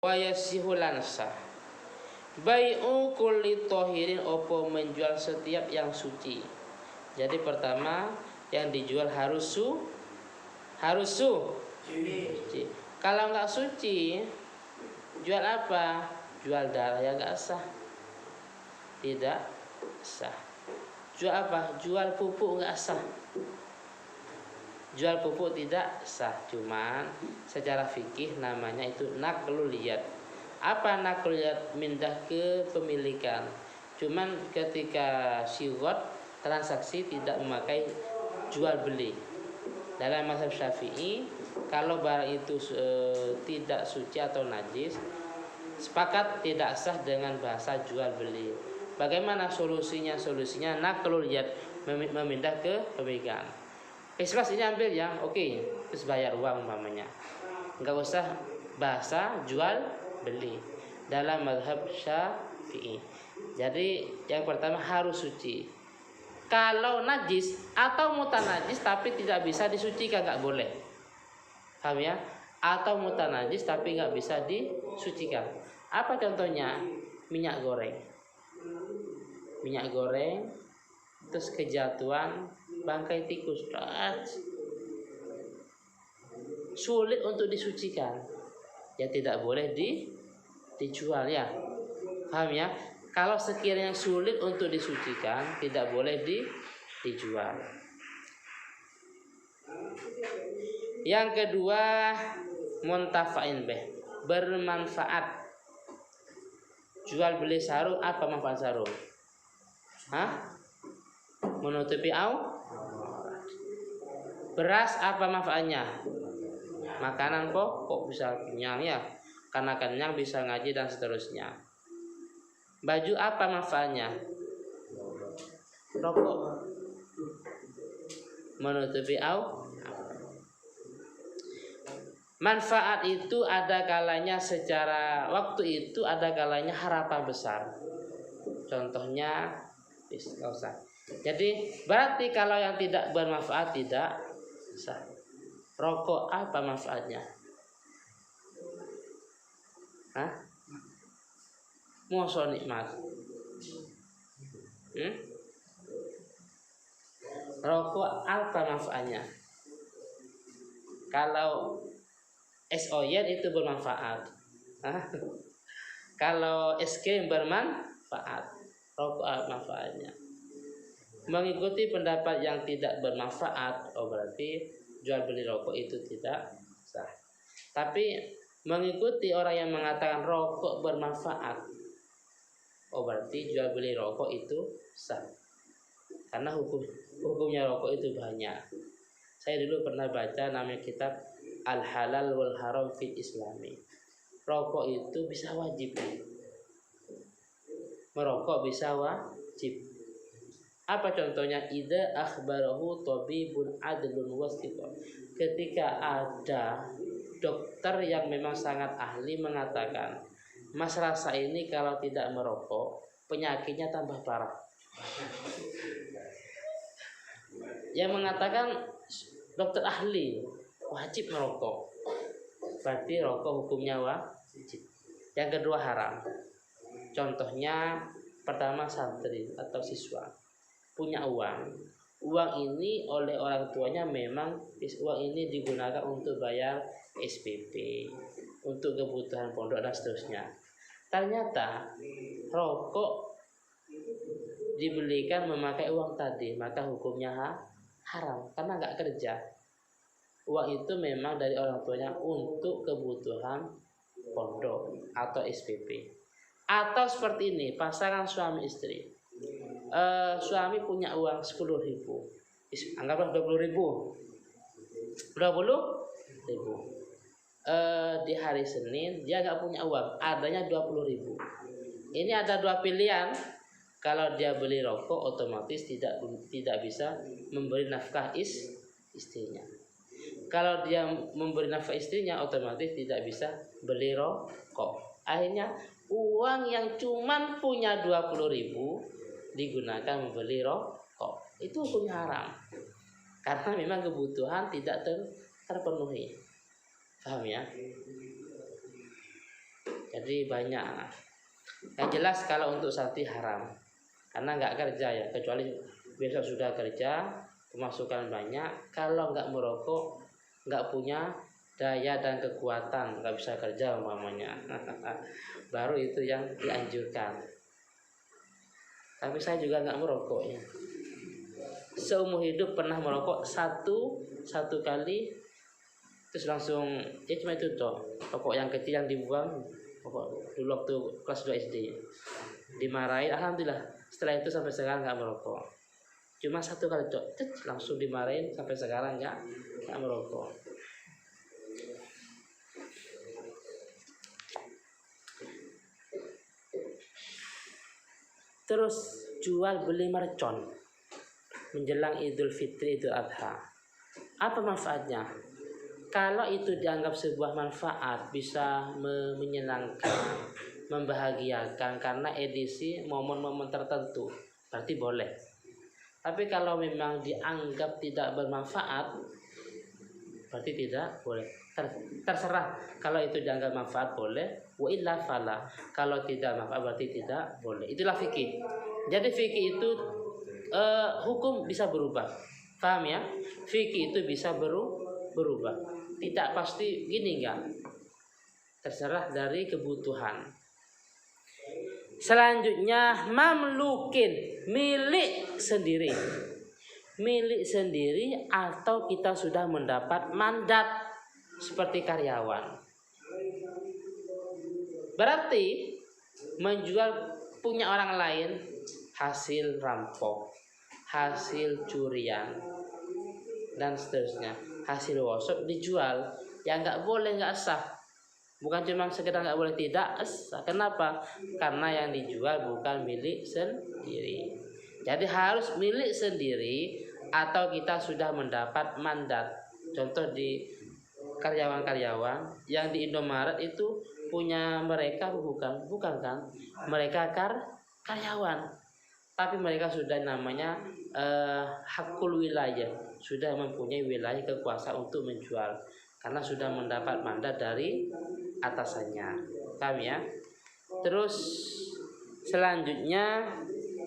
wa yasihulan sah bai'u kulli tohirin opo menjual setiap yang suci. Jadi pertama yang dijual harus suci. Kalau nggak suci, jual apa? Jual darah yang nggak sah, tidak sah. Jual apa? Jual pupuk nggak sah. Jual pupuk tidak sah. Cuman secara fikih namanya itu nakluliyat. Apa nakluliyat? Mindah ke pemilikan. Cuman ketika syigot transaksi tidak memakai jual beli. Dalam mazhab Syafi'i, kalau barang itu tidak suci atau najis, sepakat tidak sah dengan bahasa jual beli. Bagaimana solusinya? Solusinya nakluliyat, memindah ke pemilikan. Mas ini ambil ya, oke, terus bayar uang umpamanya. Enggak usah bahasa jual beli dalam mazhab Syafi'i. Jadi yang pertama harus suci. Kalau najis atau mutanajis tapi tidak bisa disucikan, nggak boleh. Paham ya? Atau mutanajis tapi nggak bisa disucikan. Apa contohnya? Minyak goreng. Minyak goreng terus kejatuhan bangkai tikus, sulit untuk disucikan, ya tidak boleh dijual ya. Paham ya? Kalau sekiranya sulit untuk disucikan, tidak boleh dijual. Yang kedua, muntafa'in bih, bermanfaat. Jual beli sarung, apa manfaat sarung? Menutupi beras, apa manfaatnya? Makanan pokok, bisa kenyang ya, karena kenyang bisa ngaji dan seterusnya. Baju, apa manfaatnya? Rokok, menutupi manfaat itu ada kalanya secara waktu itu, ada kalanya harapan besar. Contohnya nggak usah. Jadi berarti kalau yang tidak bermanfaat tidak sah. Rokok, apa manfaatnya? Mosok nikmat. Rokok, apa manfaatnya? Kalau es oyen itu bermanfaat. Kalau es krim bermanfaat. Rokok, apa manfaatnya? Mengikuti pendapat yang tidak bermanfaat, berarti jual beli rokok itu tidak sah. Tapi mengikuti orang yang mengatakan rokok bermanfaat, berarti jual beli rokok itu sah. Karena hukumnya rokok itu banyak. Saya dulu pernah baca namanya kitab Al Halal wal Haram fil Islami. Rokok itu bisa wajib. Merokok bisa wajib. Apa contohnya? Idza akhbarahu tabibun adlun wasiqah. Ketika ada dokter yang memang sangat ahli mengatakan, Mas Rasa ini kalau tidak merokok penyakitnya tambah parah. Yang mengatakan dokter ahli wajib merokok, berarti rokok hukumnya wajib. Yang kedua haram. Contohnya pertama santri atau siswa punya uang ini oleh orang tuanya, memang uang ini digunakan untuk bayar SPP, untuk kebutuhan pondok dan seterusnya. Ternyata rokok dibelikan memakai uang tadi, maka hukumnya haram karena nggak kerja. Uang itu memang dari orang tuanya untuk kebutuhan pondok atau SPP. Atau seperti ini, pasangan suami istri. Suami punya uang 10.000, anggaplah 20.000. 20.000. Di hari Senin dia nggak punya uang, adanya 20.000. Ini ada dua pilihan. Kalau dia beli rokok, otomatis tidak bisa memberi nafkah istrinya. Kalau dia memberi nafkah istrinya, otomatis tidak bisa beli rokok. Akhirnya uang yang cuman punya 20.000 digunakan membeli rokok. Itu hukumnya haram. Karena memang kebutuhan tidak terpenuhi. Paham ya? Jadi banyak. Yang jelas kalau untuk santri haram, karena nggak kerja ya, kecuali besok sudah kerja, pemasukan banyak. Kalau nggak merokok, nggak punya daya dan kekuatan, nggak bisa kerja umpamanya, baru itu yang dianjurkan. Tapi saya juga nggak merokok ya. Seumur hidup pernah merokok satu kali, terus langsung ya cuma itu toh, rokok yang kecil yang dibuang. Rokok dulu waktu kelas 2 SD dimarahin, alhamdulillah setelah itu sampai sekarang nggak merokok. Cuma satu kali toh, langsung dimarahin, sampai sekarang nggak merokok. Terus jual beli mercon menjelang Idul Fitri, Idul Adha. Apa manfaatnya? Kalau itu dianggap sebuah manfaat, bisa menyenangkan, membahagiakan karena edisi momen-momen tertentu, berarti boleh. Tapi kalau memang dianggap tidak bermanfaat, berarti tidak boleh. Terserah, kalau itu dianggap manfaat boleh, wa illa fala. Kalau tidak manfaat berarti tidak boleh. Itulah fikih. Jadi fikih itu hukum bisa berubah. Paham ya? Fikih itu bisa berubah. Tidak pasti gini enggak. Terserah dari kebutuhan. Selanjutnya mamlukin, milik sendiri. Milik sendiri atau kita sudah mendapat mandat seperti karyawan. Berarti menjual punya orang lain hasil rampok, hasil curian, dan seterusnya, hasil wasop dijual, ya nggak boleh, nggak sah. Bukan cuma sekedar nggak boleh, tidak sah. Kenapa? Karena yang dijual bukan milik sendiri. Jadi harus milik sendiri atau kita sudah mendapat mandat. Contoh di karyawan-karyawan yang di Indomaret itu punya mereka bukan kan? Mereka karyawan. Tapi mereka sudah namanya hakul wilayah, sudah mempunyai wilayah kekuasaan untuk menjual karena sudah mendapat mandat dari atasannya. Paham ya? Terus selanjutnya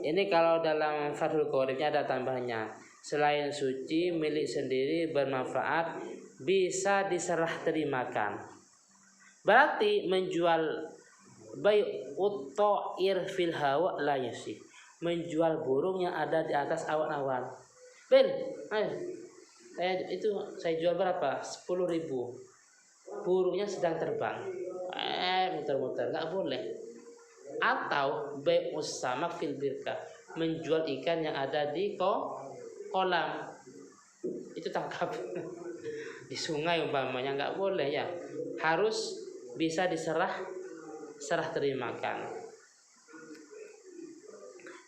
ini kalau dalam Fathul Qoribnya ada tambahannya, selain suci, milik sendiri, bermanfaat, bisa diserah terimakan. Berarti menjual bai'ut ta'ir fil hawa la yasih, menjual burung yang ada di atas awan-awan. Ben, ayo, saya jual berapa? 10.000. Burungnya sedang terbang, muter-muter, nggak boleh. Atau bai'us samak fil birka, menjual ikan yang ada di kolam, itu tangkap di sungai umpamanya, nggak boleh ya. Harus bisa serah terimakan.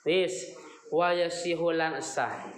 Wis wa yasihulan sah.